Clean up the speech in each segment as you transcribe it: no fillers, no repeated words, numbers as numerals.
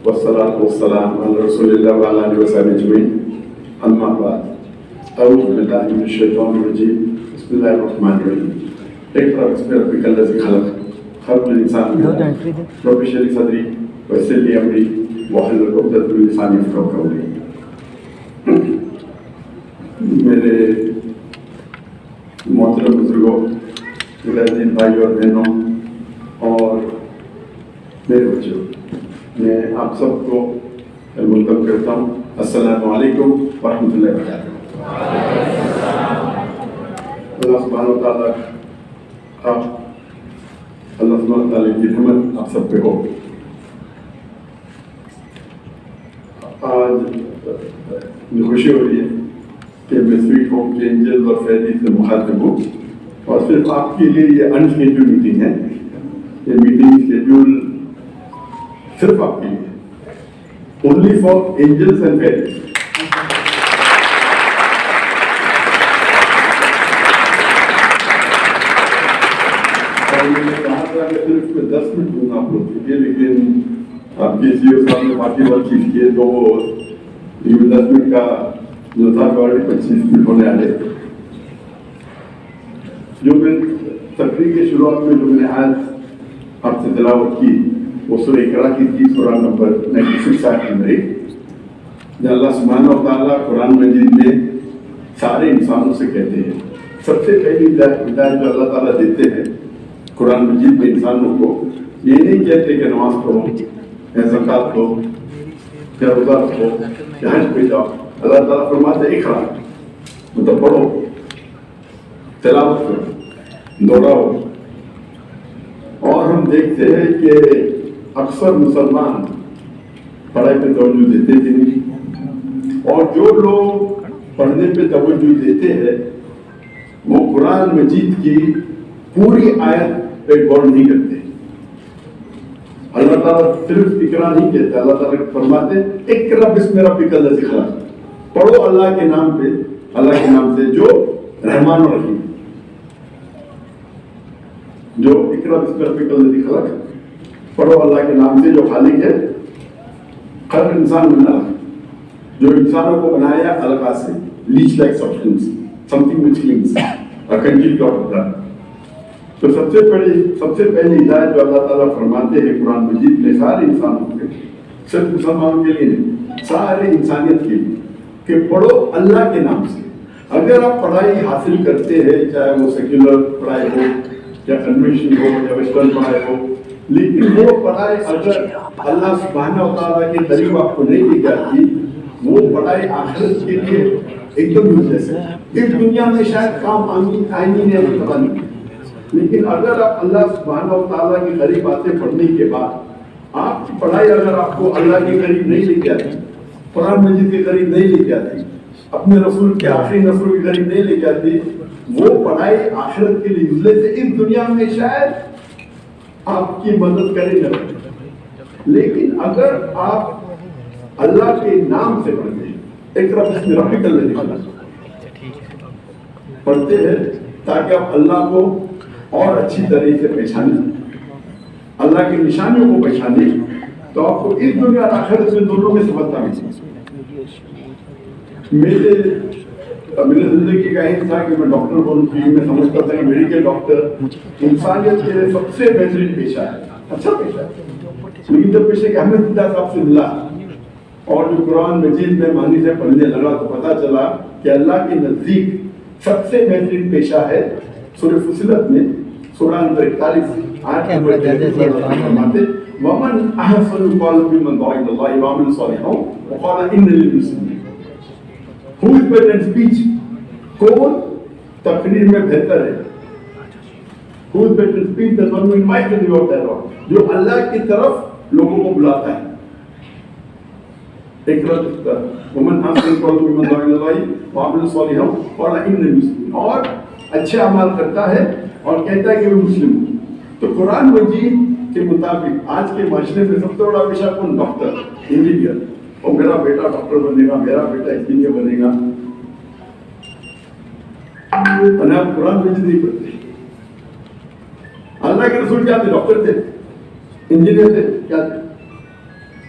والصلاة والسلام على رسول الله وعلى آله وصحبه أجمعين أما بعد أعوذ بالله من الشيطان الرجيم بسم الله الرحمن الرحيم اقرأ باسم ربك الذي خلق خلق الإنسان من علق رب اشرح لي صدري ويسر لي أمري واحلل عقدة من لساني يفقهوا قولي. میرے محترم بزرگوں، عزیز بھائیوں اور بہنوں اور میرے بچوں، میں آپ سب کو ملتب کرتا ہوں. السلام علیکم ورحمۃ اللہ وبرکاتہ. اللہ سبحانہ و تعالیٰ کی رحمت آپ سب پہ ہو. آج مجھے خوشی ہو رہی ہے کہ میں سویٹ ہوم کے اینجلز اور فیری سے مخاطب ہوں، اور صرف آپ کے لیے یہ انشیڈول میٹنگ ہے. یہ میٹنگ شیڈول صرف آپ کے لیے، only for angels and fairies. اور میں نے کہا تھا کہ صرف میں 10 منٹ دوں گا آپ لوگ کے لیے، لیکن آپ کے سی او صاحب نے باقی بات چیز کی ہے تو وہ 10 منٹ کا جو تھا 25 منٹ ہونے والے. جو میں تقریر کے شروعات میں جو میں نے آج آپ سے تلاوت کی وہ سورہ اقرا کی تھی، سورہ نمبر 96 آیت نمبر 1، جہاں اللہ سبحانہ و تعالیٰ قرآن مجید میں سارے انسانوں سے کہتے ہیں. سب سے پہلی ہدایت جو اللہ تعالیٰ دیتے ہیں قرآن مجید میں انسانوں کو، یہ نہیں کہتے کہ نماز پڑھو یا زکوٰۃ دو یا روزہ رکھو یا حج پہ جاؤ. اللہ تعالیٰ فرماتے ہیں اقرا، مطلب پڑھو، تلاوت کرو، دوہراؤ. اور ہم دیکھتے ہیں کہ اکثر مسلمان پڑھائی پہ توجہ دیتے بھی نہیں، اور جو لوگ پڑھنے پہ توجہ دیتے ہیں وہ قرآن مجید کی پوری آیت پہ غور نہیں کرتے. اللہ تعالیٰ صرف اقرا نہیں کہتا، اللہ تعالیٰ فرماتے اقرا بسم ربک الذی خلق، پڑھو اللہ کے نام پہ، اللہ کے نام سے جو رحمان و رحیم، جو اقرا بسم ربک الذی خلق، پڑھو اللہ کے نام سے جو خالق ہے. خلق انسان من علق، جو انسانوں کو بنایا علقہ سے، لیچ لائک سبسٹنس، سمتھنگ وچ کلنگز، کنجی کا ہوتا ہے. تو سب سے پہلی ہدایت جو اللہ تعالیٰ فرماتے ہیں قرآن مجید میں سارے انسانوں کے، صرف مسلمانوں کے لیے نہیں، سارے انسانیت کے لیے، کہ پڑھو اللہ کے نام سے. اگر آپ پڑھائی حاصل کرتے ہیں، چاہے وہ سیکولر پڑھائی ہو یا کنوینشن ہو یا ویسٹرن پڑھائی ہو، لیکن وہ پڑھائی اگر اللہ سبحانہ و تعالیٰ کے قریب آپ کو نہیں دی جاتی، وہ پڑھائی آخرت کے لیے ایک دم یوزلیس ہے. اس دنیا میں شاید کام آئینی نہیں پتہ نہیں، لیکن اگر آپ اللہ سبحانہ و تعالیٰ کے قریب آتے پڑھنے کے بعد، آپ کی پڑھائی اگر آپ کو اللہ کے قریب نہیں لے کے آتی، قرآن مجید کے قریب نہیں لے کے آتی، اپنے رسول کے آخری رسول کے قریب نہیں لے کے آتی، وہ پڑھائی آخرت کے لیے یوزلیس ہے. اس دنیا میں شاید آپ کی مدد کرے نہ. لیکن اگر آپ اللہ کے نام سے پڑھتے ہیں، اقرا بسم ربک الذی خلق پڑھتے ہیں، تاکہ آپ اللہ کو اور اچھی طرح سے پہچانیں، اللہ کی نشانیوں کو پہچانیں، تو آپ کو اس دنیا اور آخرت میں دونوں میں سفلتا ملے. میرے زندگی کا ایک تھا کہ میں ڈاکٹر بنوں، کیونکہ میں سمجھتا تھا کہ میڈیکل ڈاکٹر انسانیت کے لیے سب سے بہترین پیشہ ہے، اچھا پیشہ ہے. لیکن جب پیشے کے احمد اللہ صاحب سے ملا اور جو قرآن مجید میں معنی سے پڑھنے لگا تو پتہ چلا کہ اللہ کے نزدیک سب سے بہترین پیشہ ہے. سورہ فصلت میں سورہ نمبر 41 آیت نمبر 33 فرماتے وَمَنْ أَحْسَنُ قَوْلًا مِمَّنْ دَعَا إِلَى اللَّهِ وَعَمِلَ صَالِحًا وَقَالَ إِنَّنِي مِنَ الْمُسْلِمِينَ. Who is better in speech? کون تقریر میں بہتر ہے؟ Who is better in speech than one who invites the Lord thereof, جو اللہ کی طرف لوگوں کو بلاتا ہے. وَمَنْ أَحْسَنُ قَوْلًا مِمَّنْ دَعَا إِلَى اللَّهِ وَعَمِلَ صَالِحًا وَقَالَ إِنَّنِي مِنَ الْمُسْلِمِينَ، اور اچھے اعمال کرتا ہے اور کہتا ہے کہ میں مسلم ہوں. تو قرآن مجید کے مطابق آج کے معاشرے میں سب سے بڑا پیشہ کون؟ Doctor, engineer. اور میرا بیٹا ڈاکٹر بنے گا، میرا بیٹا انجینئر بنے گا. اور آپ قرآن مجید نہیں پڑھتے. اللہ کے رسول کیا تھے؟ ڈاکٹر تھے، انجینئر تھے، کیا تھے؟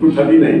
to 39,